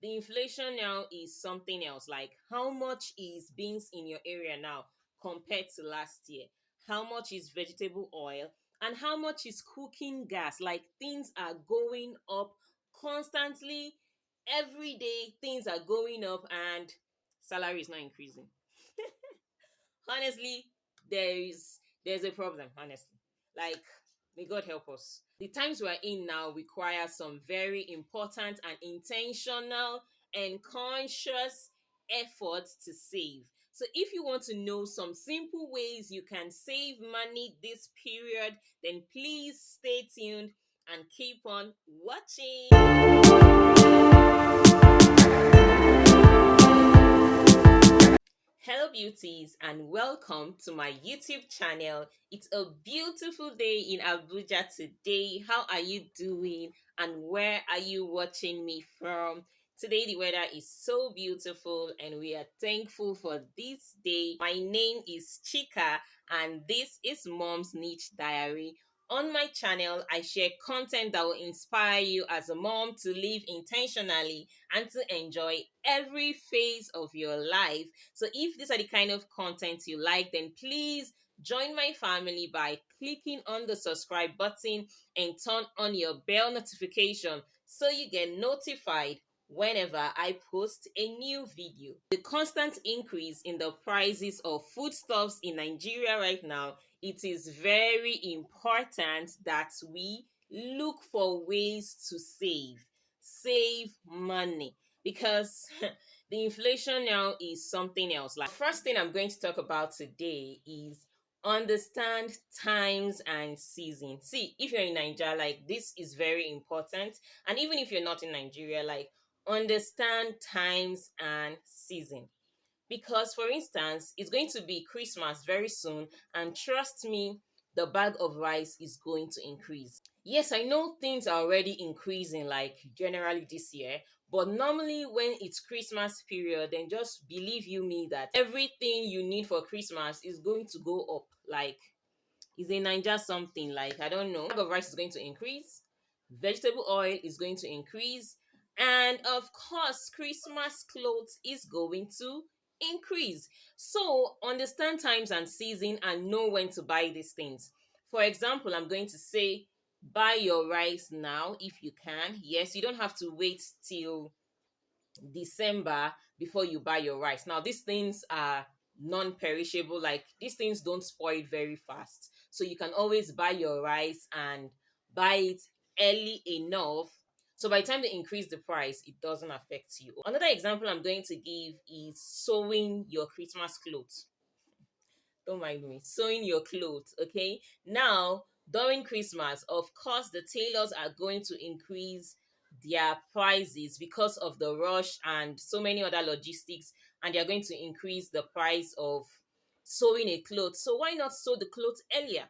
The inflation now is something else. Like, how much is beans in your area now compared to last year? How much is vegetable oil? And how much is cooking gas? Like, things are going up constantly. Every day, things are going up, and salary is not increasing. Honestly, there's a problem, honestly. Like, may God help us. The times we're in now require some very important and intentional and conscious efforts to save. So if you want to know some simple ways you can save money this period, then please stay tuned and keep on watching. Hello, beauties, and welcome to my YouTube channel. It's a beautiful day in Abuja today. How are you doing, and where are you watching me from? Today, the weather is so beautiful, and we are thankful for this day. My name is Chika, and this is Mom's Niche Diary. On my channel, I share content that will inspire you as a mom to live intentionally and to enjoy every phase of your life. So if these are the kind of content you like, then please join my family by clicking on the subscribe button and turn on your bell notification so you get notified whenever I post a new video. The constant increase in the prices of foodstuffs in Nigeria right now, it is very important that we look for ways to save money, because the inflation now is something else. Like, first thing I'm going to talk about today is understand times and season. See, if you're in Nigeria, like, this is very important. And even if you're not in Nigeria, like, understand times and season. Because, for instance, it's going to be Christmas very soon, and trust me, the bag of rice is going to increase. Yes, I know things are already increasing, like generally this year, but normally when it's Christmas period, then just believe you me that everything you need for Christmas is going to go up. Like, is a Niger something, like, I don't know. Bag of rice is going to increase, vegetable oil is going to increase, and of course, Christmas clothes is going to increase. So understand times and season and know when to buy these things. For example, I'm going to say buy your rice now if you can. Yes, you don't have to wait till December before you buy your rice. Now, these things are non-perishable, like, these things don't spoil very fast. So you can always buy your rice and buy it early enough. So by the time they increase the price, it doesn't affect you. Another example I'm going to give is sewing your Christmas clothes. Don't mind me, sewing your clothes. Okay, now during Christmas, of course, the tailors are going to increase their prices because of the rush and so many other logistics, and they're going to increase the price of sewing a cloth. So why not sew the clothes earlier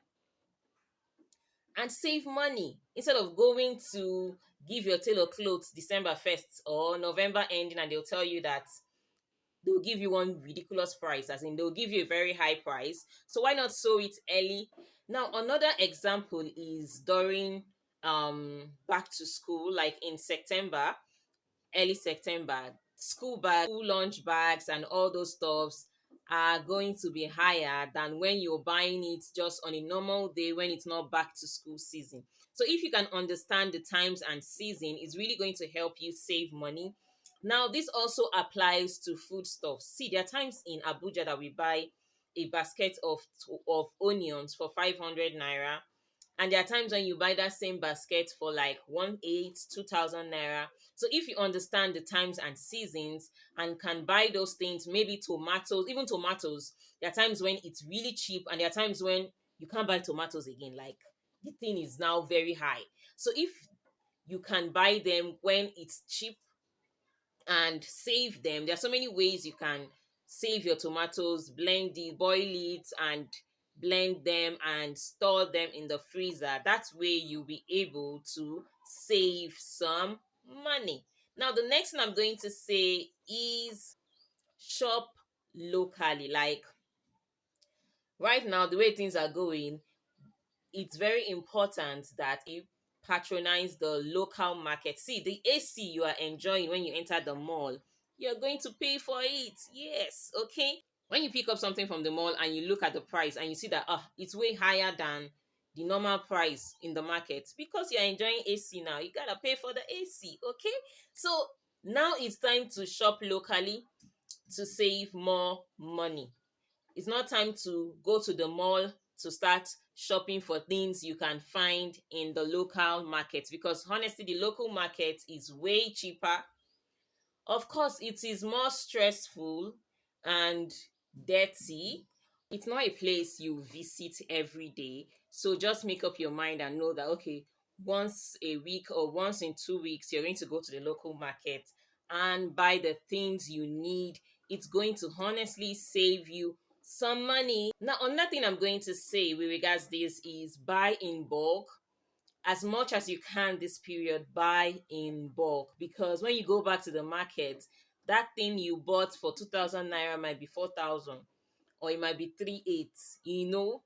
and save money, instead of going to give your tailor clothes December 1st or November ending, and they'll tell you that they'll give you one ridiculous price, as in they'll give you a very high price. So why not sow it early? Now, another example is during back to school, like in September, early September, school bags, school lunch bags, and all those stuffs are going to be higher than when you're buying it just on a normal day when it's not back to school season. So if you can understand the times and season, it's really going to help you save money. Now, this also applies to foodstuffs. See, there are times in Abuja that we buy a basket of onions for 500 naira, and there are times when you buy that same basket for like 2,000 naira. So if you understand the times and seasons and can buy those things, maybe tomatoes, even tomatoes, there are times when it's really cheap, and there are times when you can't buy tomatoes again. Like, the thing is now very high. So if you can buy them when it's cheap and save them, there are so many ways you can save your tomatoes. Blend it, boil it, and blend them and store them in the freezer. That way you'll be able to save some money. Now, the next thing I'm going to say is shop locally. Like, right now, the way things are going, it's very important that patronize the local market. See, the AC you are enjoying when you enter the mall, you're going to pay for it. Yes, okay. When you pick up something from the mall and you look at the price and you see that it's way higher than the normal price in the market, because you're enjoying AC now, you gotta pay for the AC, okay? So now it's time to shop locally to save more money. It's not time to go to the mall to start shopping for things you can find in the local market, because honestly the local market is way cheaper. Of course, it is more stressful and dirty. It's not a place you visit every day. So just make up your mind and know that, okay, once a week or once in 2 weeks, you're going to go to the local market and buy the things you need. It's going to honestly save you some money. Now, another thing I'm going to say with regards to this is buy in bulk. As much as you can this period, buy in bulk, because when you go back to the market, that thing you bought for 2,000 naira might be 4,000, or it might be 3,800.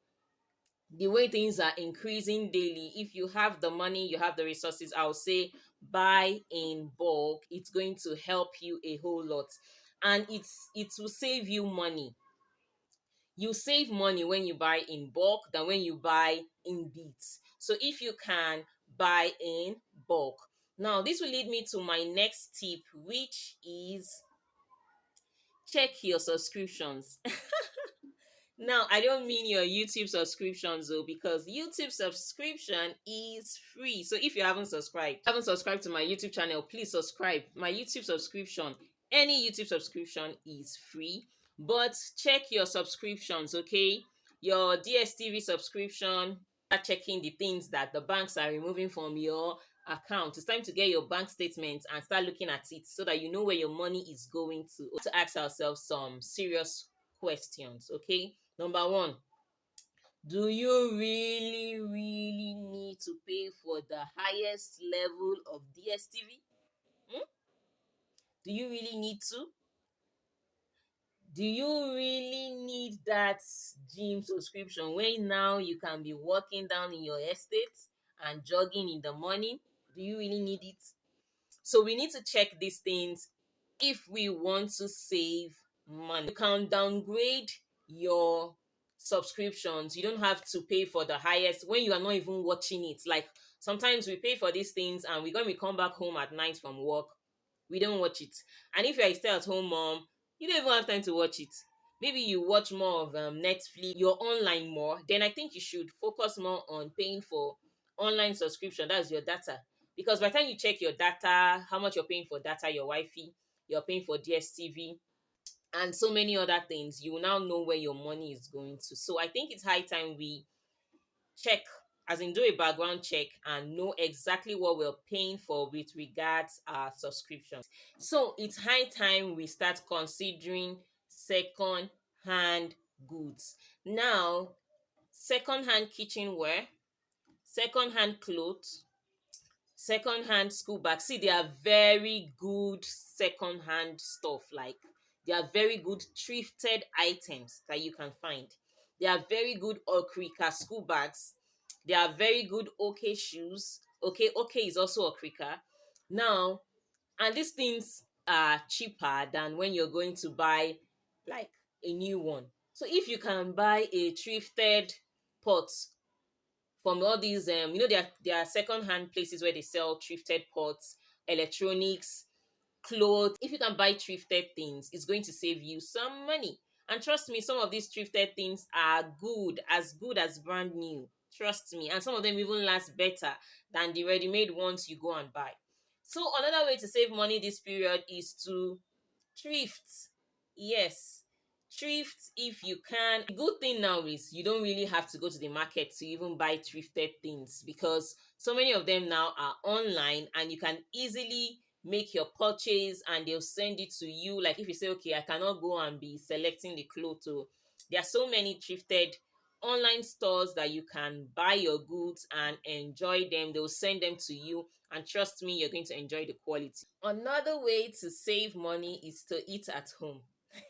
The way things are increasing daily, if you have the money, you have the resources, I'll say buy in bulk. It's going to help you a whole lot, and it will save you money. You save money when you buy in bulk than when you buy in bits. So if you can, buy in bulk. Now, this will lead me to my next tip, which is check your subscriptions. Now, I don't mean your YouTube subscriptions though, because YouTube subscription is free. So if you haven't subscribed to my YouTube channel, please subscribe. My YouTube subscription, any YouTube subscription is free. But check your subscriptions, okay? Your DSTV subscription, start checking the things that the banks are removing from your account. It's time to get your bank statements and start looking at it so that you know where your money is going to ask ourselves some serious questions, okay? Number one, do you really need to pay for the highest level of DSTV? Hmm? Do you really need to? Do you really need that gym subscription when now you can be walking down in your estate and jogging in the morning? Do you really need it? So we need to check these things if we want to save money. You can downgrade your subscriptions. You don't have to pay for the highest when you are not even watching it. Like sometimes we pay for these things and when we come back home at night from work, we don't watch it. And if you're a stay-at-home mom, you don't even have time to watch it. Maybe you watch more of Netflix, you're online more, then I think you should focus more on paying for online subscription. That's your data. Because by the time you check your data, how much you're paying for data, your Wi-Fi, you're paying for DSTV, and so many other things, you will now know where your money is going to. So I think it's high time we check, as in do a background check and know exactly what we're paying for with regards our subscriptions. So it's high time we start considering second hand goods. Now, second hand kitchenware, second hand clothes, second-hand school bags. See, they are very good second-hand stuff. Like they are very good thrifted items that you can find. They are very good okrika school bags. They are very good OK shoes. OK is also okrika. Now, and these things are cheaper than when you're going to buy like a new one. So if you can buy a thrifted pot from all these there are second hand places where they sell thrifted pots, electronics, clothes. If you can buy thrifted things, it's going to save you some money. And trust me, some of these thrifted things are good as brand new. Trust me. And some of them even last better than the ready-made ones you go and buy. So another way to save money this period is to thrift. Yes, thrift if you can. The good thing now is you don't really have to go to the market to even buy thrifted things, because so many of them now are online and you can easily make your purchase and they'll send it to you. Like if you say, okay, I cannot go and be selecting the clothes, so there are so many thrifted online stores that you can buy your goods and enjoy them. They'll send them to you, and trust me, you're going to enjoy the quality. Another way to save money is to eat at home.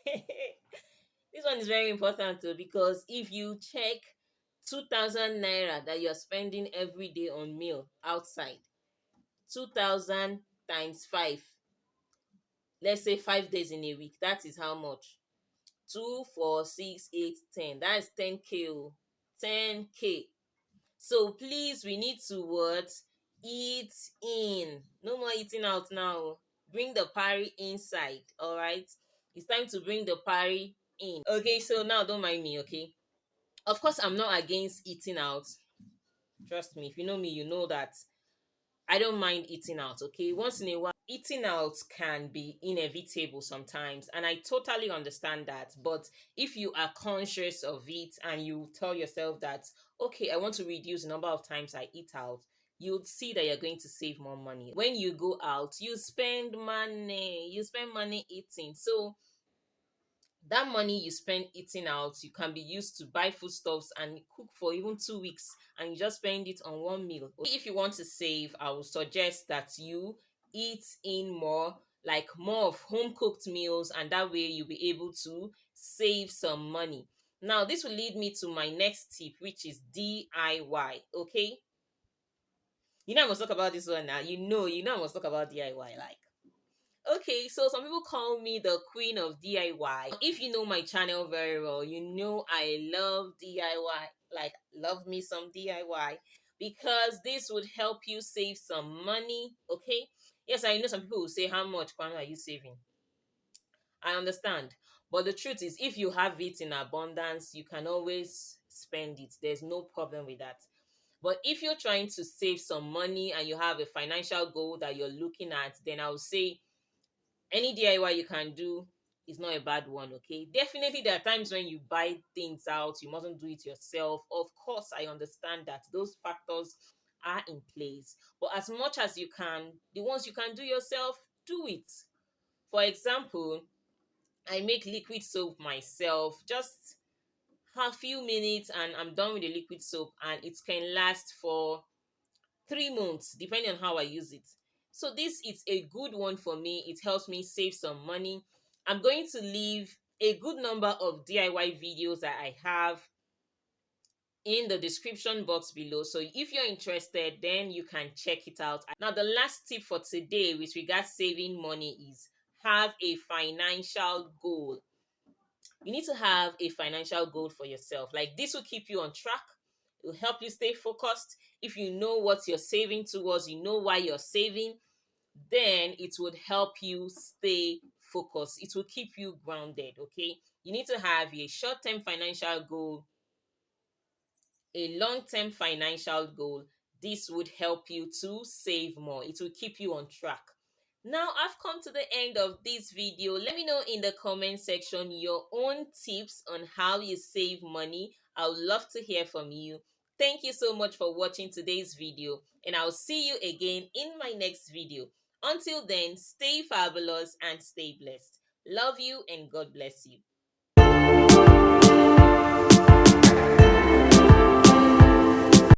This one is very important too, because if you check 2,000 naira that you're spending every day on meal outside. 2,000 times 5. Let's say 5 days in a week. That is how much? 2, 4, 6, 8, 10. That is 10K. 10K. So please, we need to what? Eat in. No more eating out now. Bring the party inside. All right. It's time to bring the party in. Okay. So now, don't mind me. Okay. Of course, I'm not against eating out. Trust me. If you know me, you know that I don't mind eating out, okay? Once in a while, eating out can be inevitable sometimes, and I totally understand that. But if you are conscious of it and you tell yourself that, okay, I want to reduce the number of times I eat out, you'll see that you're going to save more money. When you go out, you spend money eating. So that money you spend eating out, you can be used to buy foodstuffs and cook for even 2 weeks, and you just spend it on one meal. If you want to save, I would suggest that you eat in more, like more of home cooked meals, and that way you'll be able to save some money. Now, this will lead me to my next tip, which is DIY. Okay, I must talk about this one now. I must talk about DIY. Like, okay, so some people call me the queen of DIY. If you know my channel very well, you know I love DIY. Like, love me some DIY because this would help you save some money. Okay. Yes, I know some people will say, how much Kwame, are you saving? I understand. But the truth is, if you have it in abundance, you can always spend it. There's no problem with that. But if you're trying to save some money and you have a financial goal that you're looking at, then I would say any DIY you can do is not a bad one, okay? Definitely, there are times when you buy things out, you mustn't do it yourself. Of course, I understand that those factors are in place. But as much as you can, the ones you can do yourself, do it. For example, I make liquid soap myself. Just a few minutes and I'm done with the liquid soap, and it can last for 3 months, depending on how I use it. So this is a good one for me. It helps me save some money. I'm going to leave a good number of DIY videos that I have in the description box below. So if you're interested, then you can check it out. Now, the last tip for today with regards saving money is have a financial goal. You need to have a financial goal for yourself. Like, this will keep you on track. It will help you stay focused. If you know what you're saving towards, you know why you're saving, then it would help you stay focused. It will keep you grounded, okay? You need to have a short-term financial goal, a long-term financial goal. This would help you to save more. It will keep you on track. Now, I've come to the end of this video. Let me know in the comment section your own tips on how you save money. I would love to hear from you. Thank you so much for watching today's video, and I'll see you again in my next video. Until then, stay fabulous and stay blessed. Love you and God bless you.